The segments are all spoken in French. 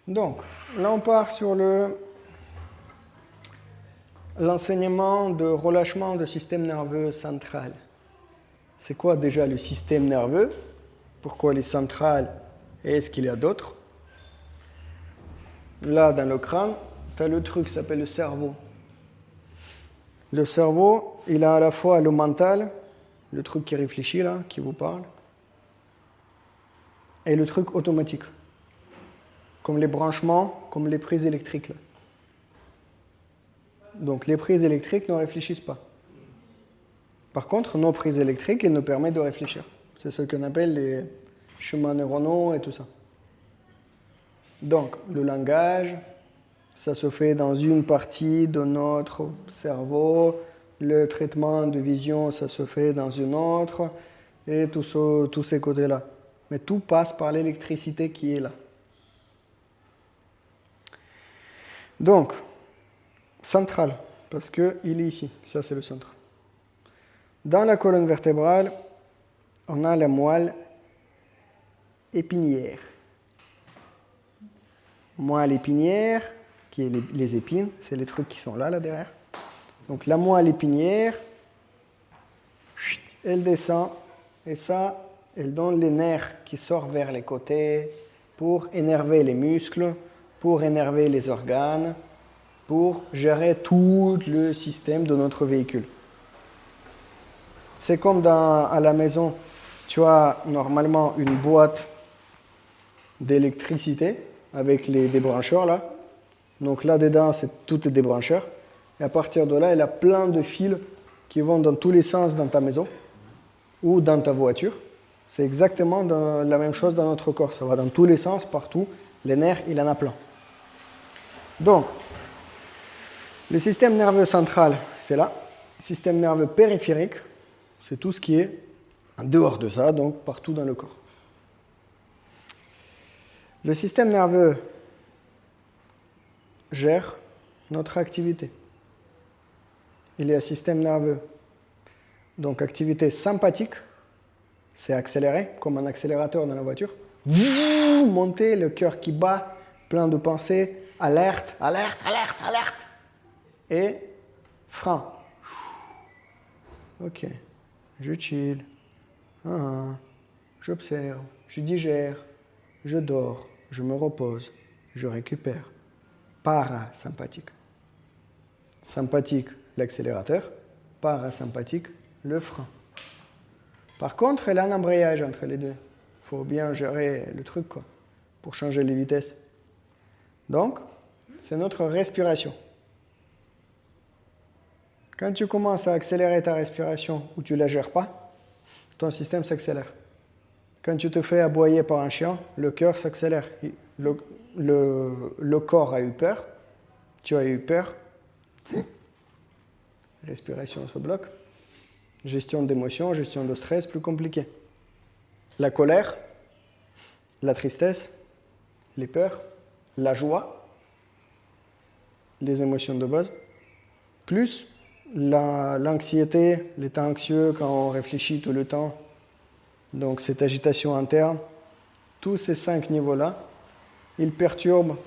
Donc, là on part sur l'enseignement de relâchement du système nerveux central. C'est quoi déjà le système nerveux? Pourquoi il est central et est-ce qu'il y a d'autres? Là, dans le crâne, tu as le truc qui s'appelle le cerveau. Le cerveau, il a à la fois le mental, le truc qui réfléchit là, qui vous parle, et le truc automatique, comme les branchements, comme les prises électriques là. Donc les prises électriques ne réfléchissent pas. Par contre, nos prises électriques, elles nous permettent de réfléchir. C'est ce qu'on appelle les chemins neuronaux et tout ça. Donc, le langage, ça se fait dans une partie de notre cerveau. Le traitement de vision, ça se fait dans une autre. Et tous ces côtés-là. Mais tout passe par l'électricité qui est là. Donc, central, parce qu'il est ici. Ça, c'est le centre. Dans la colonne vertébrale, on a la moelle épinière. Moelle épinière, qui est les épines, c'est les trucs qui sont là derrière. Donc la moelle épinière, elle descend, et ça, elle donne les nerfs qui sortent vers les côtés pour énerver les muscles, pour énerver les organes, pour gérer tout le système de notre véhicule. C'est comme à la maison, tu as normalement une boîte d'électricité avec les débrancheurs là. Donc là-dedans, tout est débrancheur. Et à partir de là, il y a plein de fils qui vont dans tous les sens dans ta maison ou dans ta voiture. C'est exactement la même chose dans notre corps. Ça va dans tous les sens, partout. Les nerfs, il en a plein. Donc, le système nerveux central, c'est là. Le système nerveux périphérique, c'est tout ce qui est en dehors de ça, donc partout dans le corps. Le système nerveux gère notre activité. Il y a un système nerveux, donc activité sympathique, c'est accéléré, comme un accélérateur dans la voiture. Monter, le cœur qui bat, plein de pensées, alerte, alerte, alerte, alerte. Et frein. Ok, je chill, j'observe, je digère, je dors, je me repose, je récupère. Parasympathique. Sympathique, l'accélérateur. Parasympathique, le frein. Par contre, il y a un embrayage entre les deux. Il faut bien gérer le truc, quoi, pour changer les vitesses. Donc, c'est notre respiration. Quand tu commences à accélérer ta respiration ou tu ne la gères pas, ton système s'accélère. Quand tu te fais aboyer par un chien, le cœur s'accélère. Le corps a eu peur, tu as eu peur, respiration se bloque, gestion d'émotions, gestion de stress, plus compliqué. La colère, la tristesse, les peurs, la joie, les émotions de base, plus l'anxiété, l'état anxieux quand on réfléchit tout le temps, donc cette agitation interne, tous ces 5 niveaux-là, ils perturbent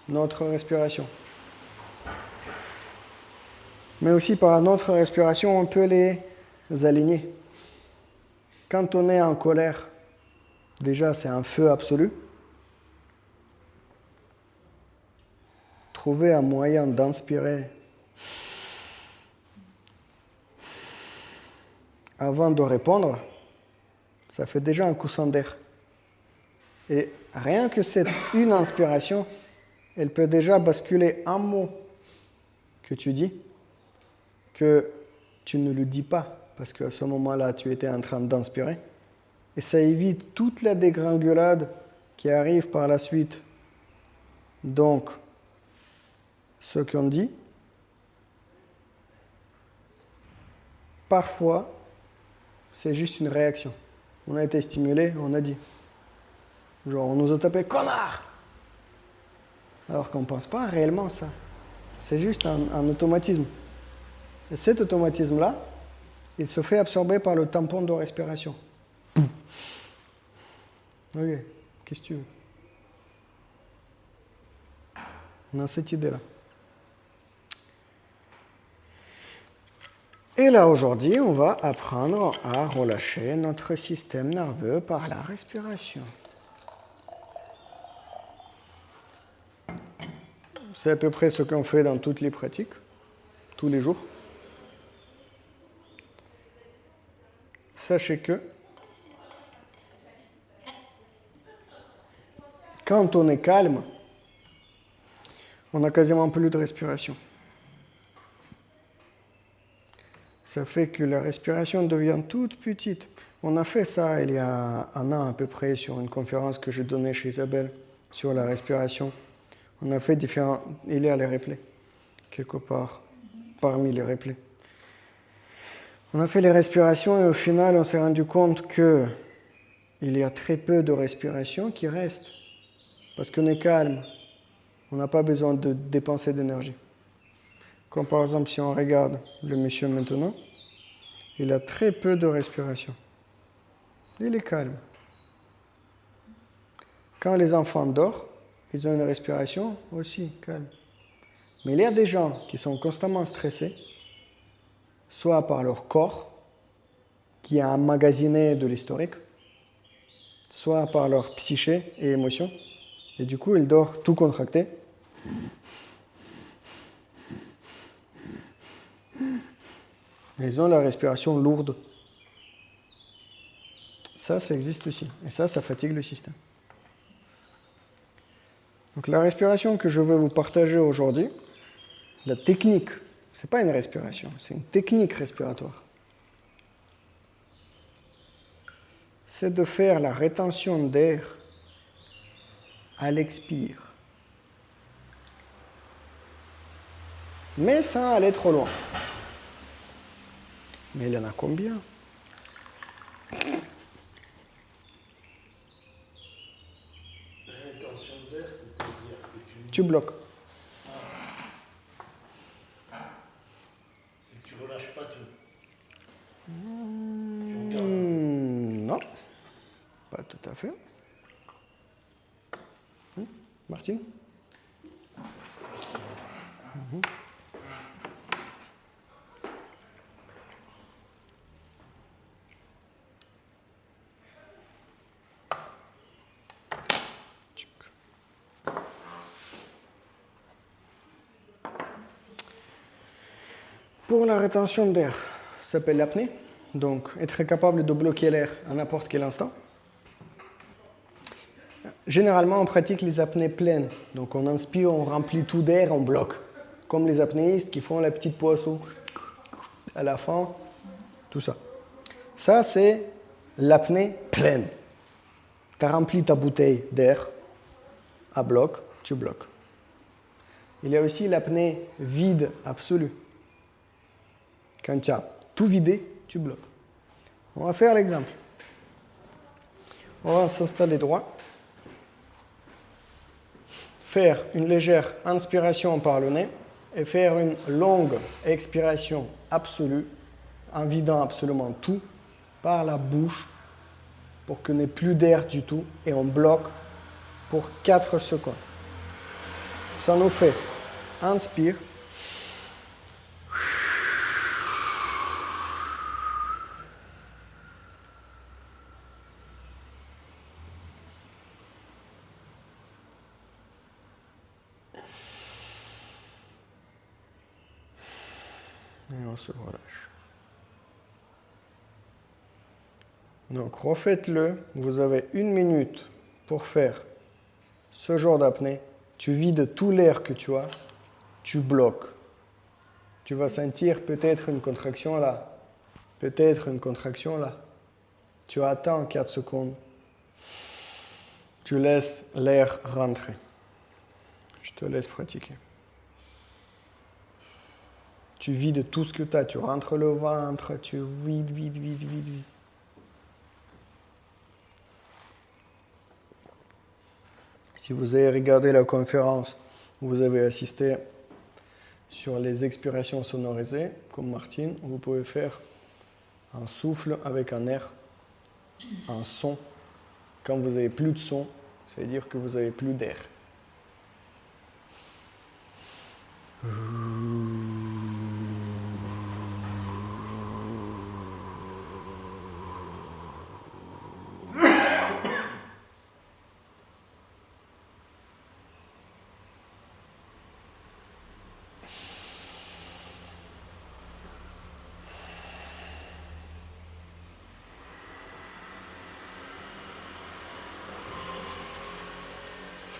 notre respiration. Mais aussi par notre respiration, on peut les aligner. Quand on est en colère, déjà c'est un feu absolu. Trouver un moyen d'inspirer avant de répondre, ça fait déjà un coussin d'air. Et rien que cette une inspiration, elle peut déjà basculer un mot que tu dis, que tu ne le dis pas, parce qu'à ce moment-là, tu étais en train d'inspirer. Et ça évite toute la dégringolade qui arrive par la suite. Donc, ce qu'on dit, parfois, c'est juste une réaction. On a été stimulé, on a dit. Genre, on nous a tapé « connard !» Alors qu'on ne pense pas réellement ça. C'est juste un automatisme. Et cet automatisme-là, il se fait absorber par le tampon de respiration. Ok, qu'est-ce que tu veux? On a cette idée-là. Et là, aujourd'hui, on va apprendre à relâcher notre système nerveux par la respiration. C'est à peu près ce qu'on fait dans toutes les pratiques, tous les jours. Sachez que quand on est calme, on n'a quasiment plus de respiration. Ça fait que la respiration devient toute petite. On a fait ça il y a un an à peu près sur une conférence que je donnais chez Isabelle sur la respiration. On a fait différents... Il y a les replays, quelque part, parmi les replays. On a fait les respirations et au final, on s'est rendu compte qu'il y a très peu de respiration qui reste. Parce qu'on est calme. On n'a pas besoin de dépenser d'énergie. Comme par exemple, si on regarde le monsieur maintenant, il a très peu de respiration. Il est calme. Quand les enfants dorment, ils ont une respiration aussi calme. Mais il y a des gens qui sont constamment stressés, soit par leur corps, qui a emmagasiné de l'historique, soit par leur psyché et émotions. Et du coup, ils dorment tout contractés. Ils ont la respiration lourde. Ça existe aussi. Et ça fatigue le système. Donc la respiration que je vais vous partager aujourd'hui, la technique, ce n'est pas une respiration, c'est une technique respiratoire. C'est de faire la rétention d'air à l'expire. Mais sans aller trop loin. Mais il y en a combien? Rétention d'air, c'est-à-dire que tu bloques. C'est que tu relâches pas tout. Non, pas tout à fait. Martine? Pour la rétention d'air, ça s'appelle l'apnée. Donc, être capable de bloquer l'air à n'importe quel instant. Généralement, on pratique les apnées pleines. Donc, on inspire, on remplit tout d'air, on bloque. Comme les apnéistes qui font la petite poisson à la fin, tout ça. Ça, c'est l'apnée pleine. Tu as rempli ta bouteille d'air à bloc, tu bloques. Il y a aussi l'apnée vide absolue. Quand tu as tout vidé, tu bloques. On va faire l'exemple. On va s'installer droit. Faire une légère inspiration par le nez et faire une longue expiration absolue en vidant absolument tout par la bouche pour qu'il n'y ait plus d'air du tout et on bloque pour 4 secondes. Ça nous fait inspire. Et on se relâche. Donc refaites-le. Vous avez 1 minute pour faire ce genre d'apnée. Tu vides tout l'air que tu as. Tu bloques. Tu vas sentir peut-être une contraction là. Peut-être une contraction là. Tu attends 4 secondes. Tu laisses l'air rentrer. Je te laisse pratiquer. Tu vides tout ce que tu as. Tu rentres le ventre. Tu vides. Si vous avez regardé la conférence, vous avez assisté sur les expirations sonorisées, comme Martine, vous pouvez faire un souffle avec un air, un son. Quand vous n'avez plus de son, ça veut dire que vous n'avez plus d'air.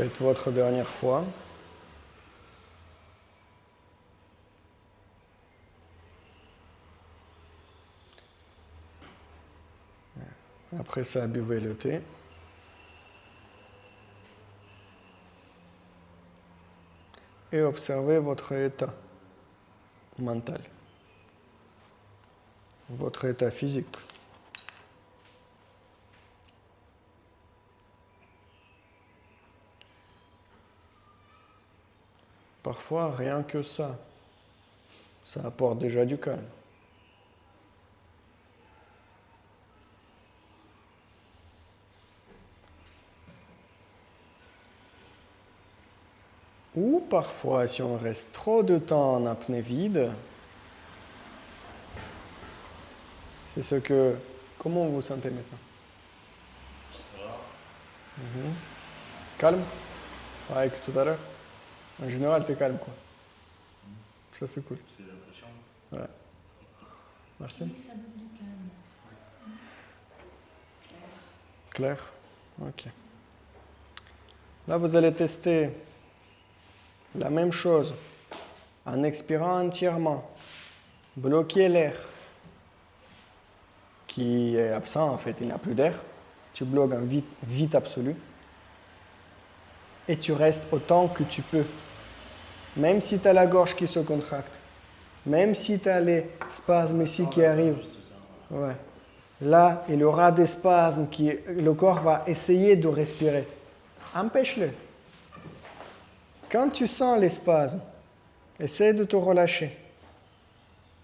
Faites votre dernière fois. Après ça, buvez le thé. Et observez votre état mental, votre état physique. Parfois, rien que ça apporte déjà du calme. Ou parfois, si on reste trop de temps en apnée vide, c'est ce que... Comment vous vous sentez maintenant? Calme? Pareil que tout à l'heure? En général, t'es calme, quoi. Ça, c'est cool. C'est l'impression. Ouais. Martine? Oui, ça donne du calme. Clair? Ok. Là, vous allez tester la même chose en expirant entièrement. Bloquer l'air qui est absent, en fait, il n'y a plus d'air. Tu bloques en vide absolu. Et tu restes autant que tu peux. Même si tu as la gorge qui se contracte. Même si tu as les spasmes ici qui arrivent. Ouais. Là, il y aura des spasmes le corps va essayer de respirer. Empêche-le. Quand tu sens les spasmes, essaie de te relâcher.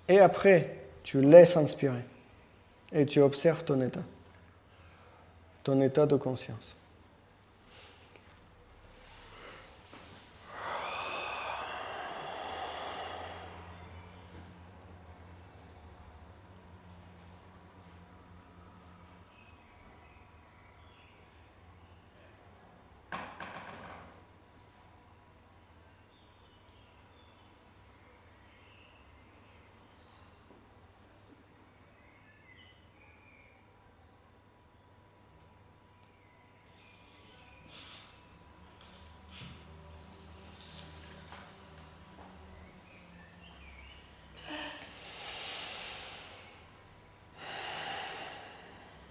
Et après, tu laisses inspirer. Et tu observes ton état de conscience.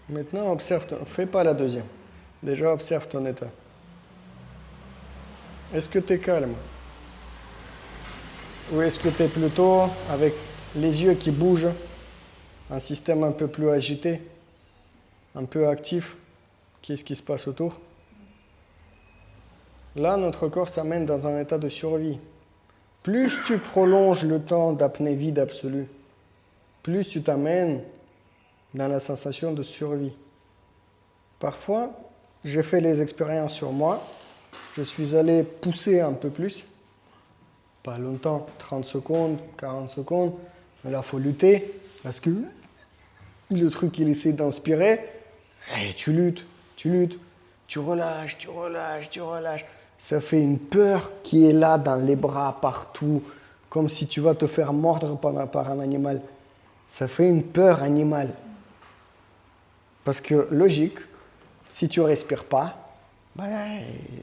Maintenant, observe, fais pas la deuxième. Déjà, observe ton état. Est-ce que tu es calme? Ou est-ce que tu es plutôt avec les yeux qui bougent, un système un peu plus agité, un peu actif? Qu'est-ce qui se passe autour? Là, notre corps s'amène dans un état de survie. Plus tu prolonges le temps d'apnée vide absolue, plus tu t'amènes dans la sensation de survie. Parfois, j'ai fait les expériences sur moi, je suis allé pousser un peu plus, pas longtemps, 30 secondes, 40 secondes, mais là, il faut lutter, parce que le truc, il essaie d'inspirer, et tu luttes, tu relâches, tu relâches, tu relâches. Ça fait une peur qui est là dans les bras, partout, comme si tu vas te faire mordre par un animal. Ça fait une peur animale. Parce que, logique, si tu ne respires pas,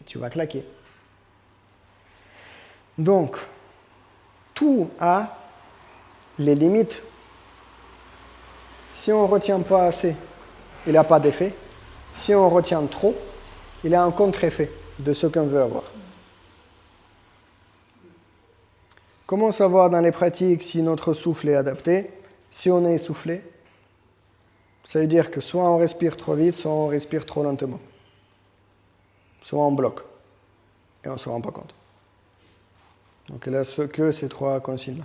tu vas claquer. Donc, tout a les limites. Si on ne retient pas assez, il n'a pas d'effet. Si on retient trop, il a un contre-effet de ce qu'on veut avoir. Comment savoir dans les pratiques si notre souffle est adapté? Si on est essoufflé, ça veut dire que soit on respire trop vite, soit on respire trop lentement. Soit on bloque et on ne se rend pas compte. Donc il reste que ces trois consignes-là.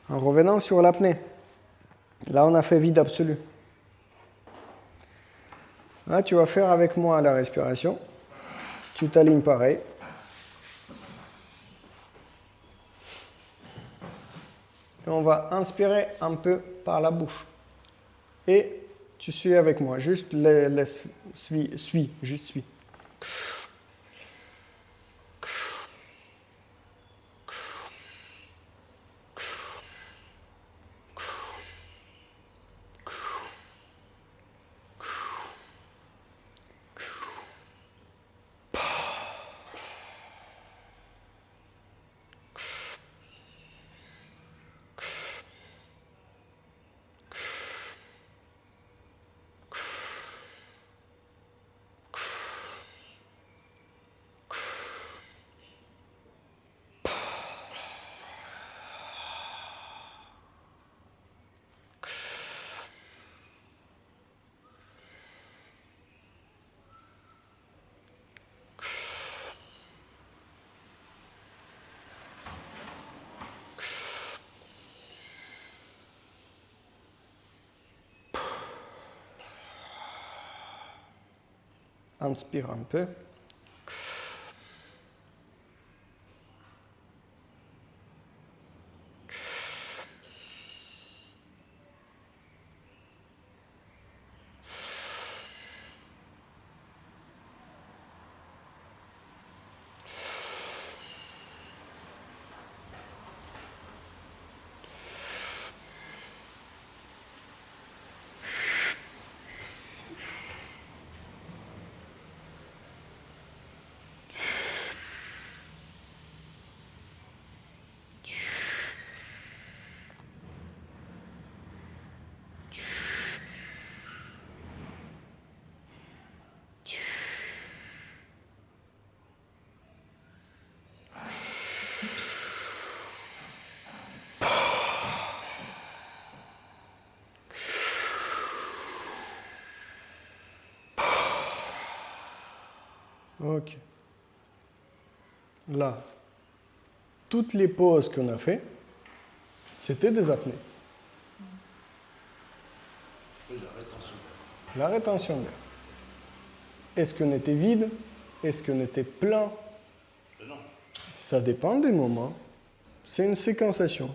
En revenant sur l'apnée, là on a fait vide absolu. Là tu vas faire avec moi la respiration. Tu t'alignes pareil. Et on va inspirer un peu par la bouche. Et tu suis avec moi, juste suis, juste suis. inspire un peu. Ok. Là, toutes les pauses qu'on a fait, c'était des apnées. Oui, la rétention. La rétention d'air. Est-ce qu'on était vide? Est-ce qu'on était plein? Non. Ça dépend des moments. C'est une séquenciation.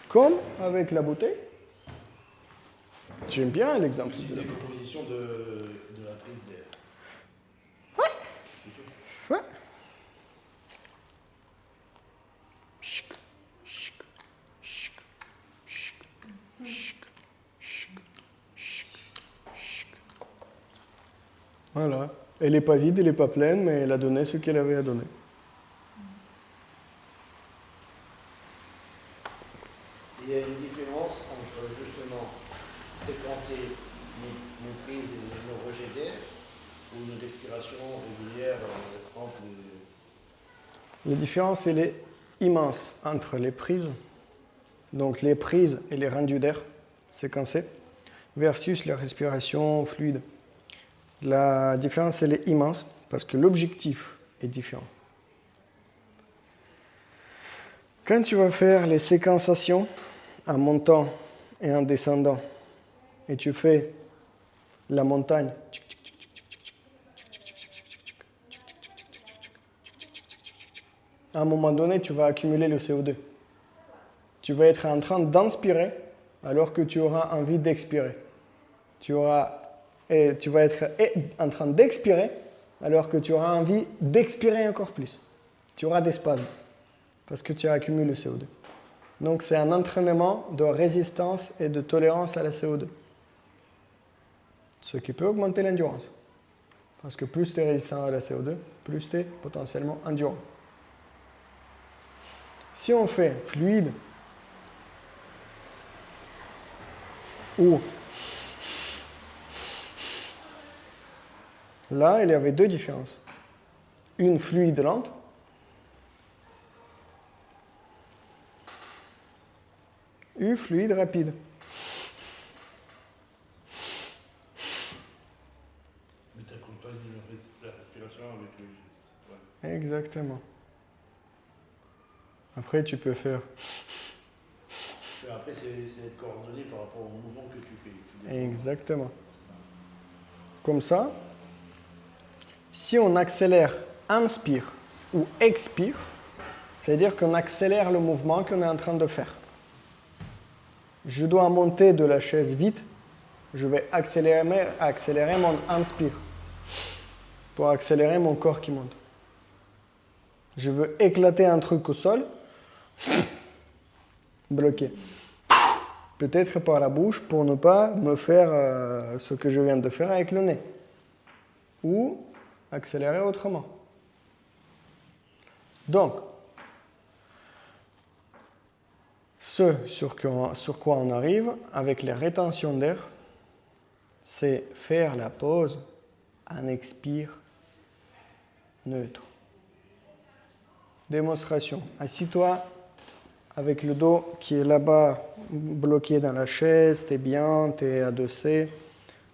Comme avec la bouteille. J'aime bien l'exemple C'est de la une bouteille. proposition de la prise d'air. Ouais. Voilà. Elle n'est pas vide, elle n'est pas pleine, mais elle a donné ce qu'elle avait à donner. Il y a une différence entre justement séquencer nos prises et nos rejets d'air ou une respiration régulière entre les... La différence, elle est immense entre les prises, donc les prises et les rendus d'air séquencés, versus la respiration fluide. La différence, elle est immense parce que l'objectif est différent. Quand tu vas faire les séquençations en montant et en descendant, et tu fais la montagne, à un moment donné, tu vas accumuler le CO2. Tu vas être en train d'inspirer alors que tu auras envie d'expirer. Tu vas être en train d'expirer alors que tu auras envie d'expirer encore plus. Tu auras des spasmes parce que tu as accumulé le CO2. Donc c'est un entraînement de résistance et de tolérance à la CO2. Ce qui peut augmenter l'endurance. Parce que plus tu es résistant à la CO2, plus tu es potentiellement endurant. Si on fait fluide ou là, il y avait deux différences. Une fluide lente une fluide rapide. Mais tu accompagnes la respiration avec le geste. Ouais. Exactement. Après, tu peux faire. Mais après, c'est être coordonné par rapport au mouvement que tu fais. Exactement. Comme ça, si on accélère, inspire ou expire, c'est-à-dire qu'on accélère le mouvement qu'on est en train de faire. Je dois monter de la chaise vite, je vais accélérer mon inspire pour accélérer mon corps qui monte. Je veux éclater un truc au sol, bloquer. Peut-être par la bouche pour ne pas me faire ce que je viens de faire avec le nez. Ou accélérer autrement. Donc, ce sur quoi on arrive avec les rétentions d'air, c'est faire la pause en expire neutre. Démonstration. Assis-toi avec le dos qui est là-bas bloqué dans la chaise, t'es bien, t'es adossé.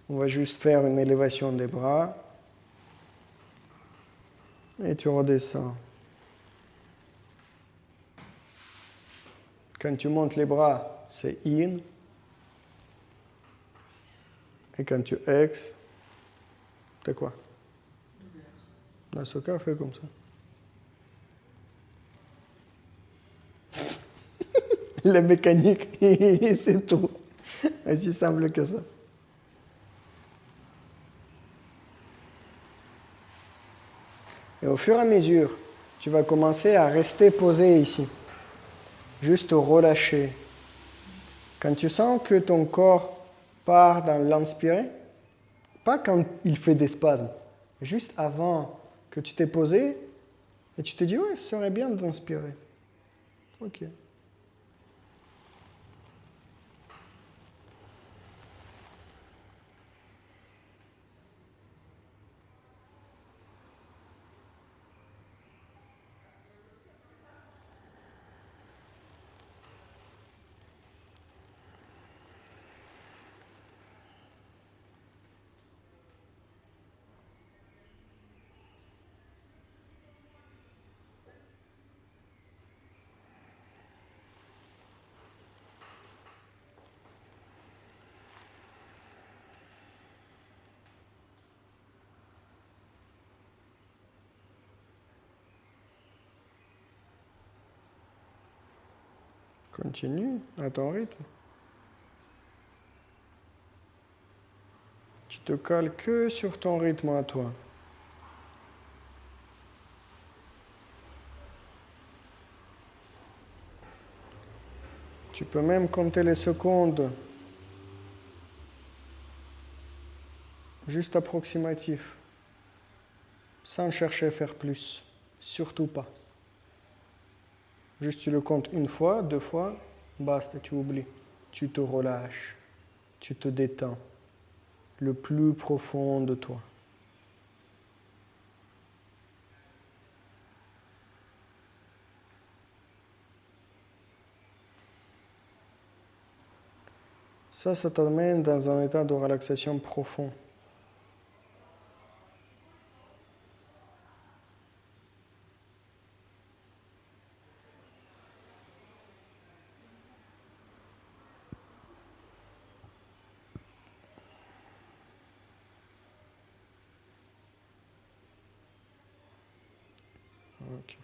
On va juste faire une élévation des bras. Et tu redescends. Quand tu montes les bras, c'est in. Et quand tu ex, c'est quoi? Dans ce cas, fais comme ça. La mécanique, c'est tout. Aussi simple que ça. Et au fur et à mesure, tu vas commencer à rester posé ici. Juste relâcher. Quand tu sens que ton corps part dans l'inspiré, pas quand il fait des spasmes, juste avant que tu t'es posé et tu te dis, ouais, ce serait bien d'inspirer. Ok. Continue à ton rythme. Tu te cales que sur ton rythme à toi. Tu peux même compter les secondes juste approximatif, sans chercher à faire plus. Surtout pas. Juste tu le comptes une fois, deux fois, basta, tu oublies. Tu te relâches, tu te détends, le plus profond de toi. Ça t'amène dans un état de relaxation profond. Ok.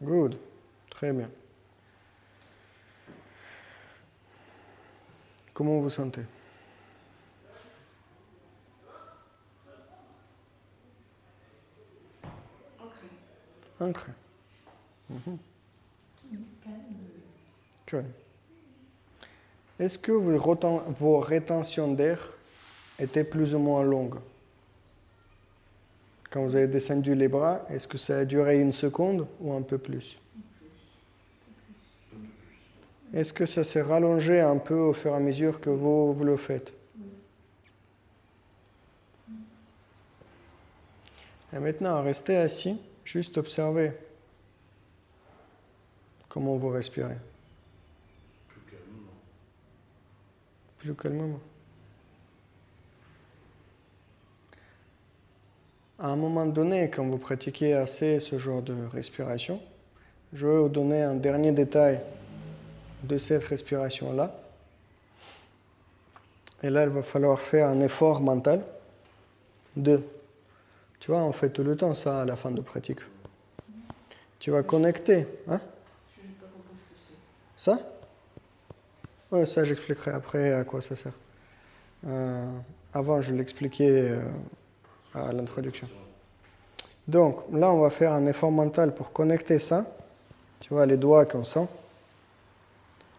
Good. Très bien. Comment vous sentez? Ancré. Calme. Est-ce que vos rétentions d'air étaient plus ou moins longues? Quand vous avez descendu les bras, est-ce que ça a duré une seconde ou un peu plus? Est-ce que ça s'est rallongé un peu au fur et à mesure que vous le faites? Et maintenant, restez assis, juste observez comment vous respirez. Plus calmement. À un moment donné, quand vous pratiquez assez ce genre de respiration, je vais vous donner un dernier détail de cette respiration-là. Et là, il va falloir faire un effort mental. Tu vois, on fait tout le temps ça à la fin de pratique. Tu vas connecter. Hein? Ça? Oui, ça j'expliquerai après à quoi ça sert. Avant, je l'expliquais à l'introduction. Donc, là, on va faire un effort mental pour connecter ça. Tu vois, les doigts qu'on sent.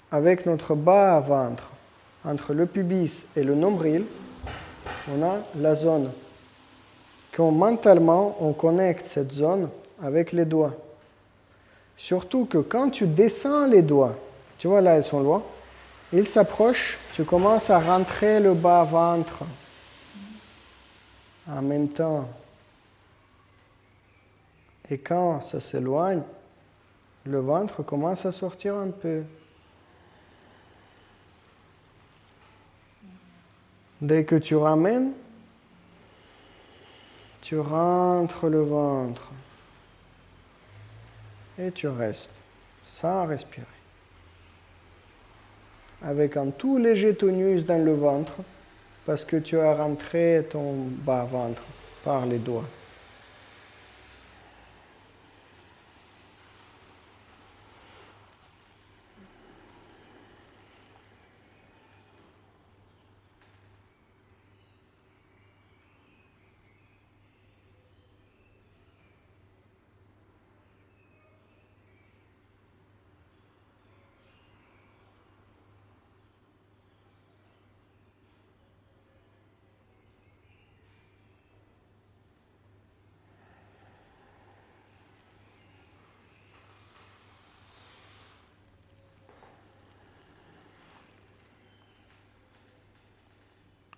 Avec notre bas à ventre, entre le pubis et le nombril, on a la zone. Quand mentalement, on connecte cette zone avec les doigts. Surtout que quand tu descends les doigts, tu vois là, ils sont loin, ils s'approchent, tu commences à rentrer le bas ventre en même temps. Et quand ça s'éloigne, le ventre commence à sortir un peu. Dès que tu ramènes, tu rentres le ventre. Et tu restes, sans respirer. Avec un tout léger tonus dans le ventre, parce que tu as rentré ton bas-ventre par les doigts.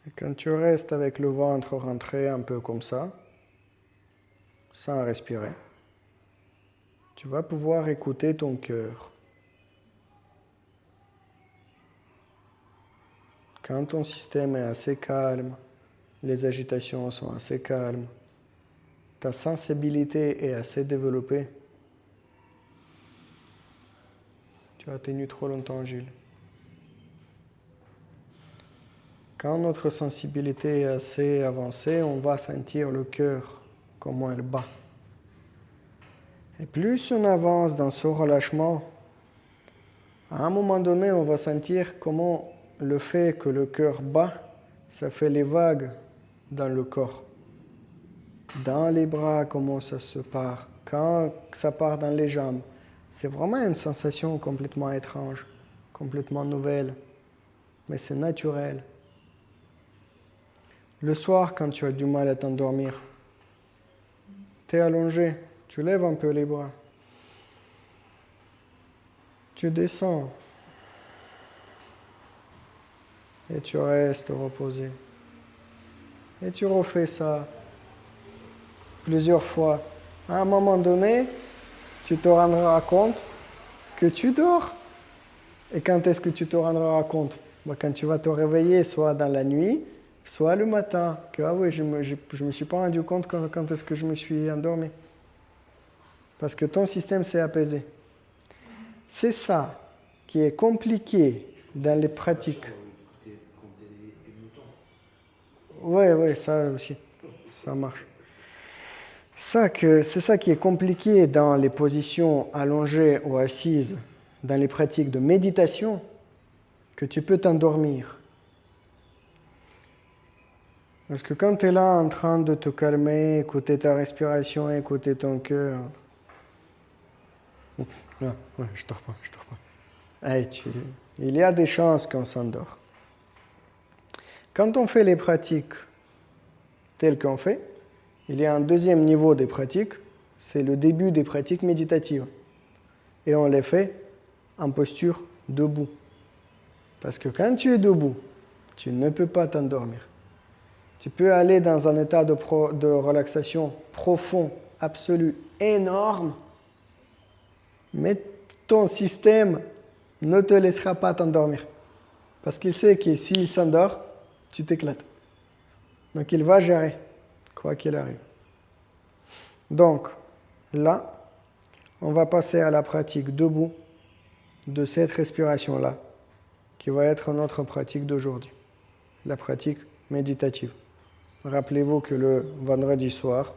Et quand tu restes avec le ventre rentré un peu comme ça, sans respirer, tu vas pouvoir écouter ton cœur. Quand ton système est assez calme, les agitations sont assez calmes, ta sensibilité est assez développée. Tu as tenu trop longtemps, Gilles. Quand notre sensibilité est assez avancée, on va sentir le cœur, comment il bat. Et plus on avance dans ce relâchement, à un moment donné, on va sentir comment le fait que le cœur bat, ça fait les vagues dans le corps. Dans les bras, comment ça se part. Quand ça part dans les jambes. C'est vraiment une sensation complètement étrange, complètement nouvelle. Mais c'est naturel. Le soir, quand tu as du mal à t'endormir, tu es allongé, tu lèves un peu les bras. Tu descends. Et tu restes reposé. Et tu refais ça plusieurs fois. À un moment donné, tu te rendras compte que tu dors. Et quand est-ce que tu te rendras compte? Quand tu vas te réveiller, soit dans la nuit, soit le matin. Que ah oui, je me suis pas rendu compte quand est-ce que je me suis endormi. Parce que ton système s'est apaisé. C'est ça qui est compliqué dans les pratiques. Oui, ça aussi, ça marche. C'est ça qui est compliqué dans les positions allongées ou assises, dans les pratiques de méditation, que tu peux t'endormir. Parce que quand tu es là en train de te calmer, écouter ta respiration, écouter ton cœur... Non, je dors pas. Allez, il y a des chances qu'on s'endort. Quand on fait les pratiques telles qu'on fait, il y a un deuxième niveau des pratiques, c'est le début des pratiques méditatives. Et on les fait en posture debout. Parce que quand tu es debout, tu ne peux pas t'endormir. Tu peux aller dans un état de relaxation profond, absolu, énorme, mais ton système ne te laissera pas t'endormir. Parce qu'il sait que s'il s'endort, tu t'éclates. Donc il va gérer, quoi qu'il arrive. Donc là, on va passer à la pratique debout de cette respiration-là, qui va être notre pratique d'aujourd'hui, la pratique méditative. Rappelez-vous que le vendredi soir,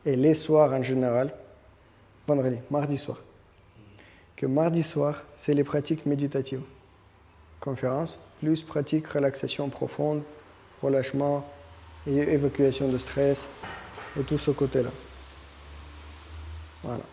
et les soirs en général, mardi soir, que mardi soir, c'est les pratiques méditatives. Conférence, plus pratique, relaxation profonde, relâchement, et évacuation de stress, et tout ce côté-là. Voilà.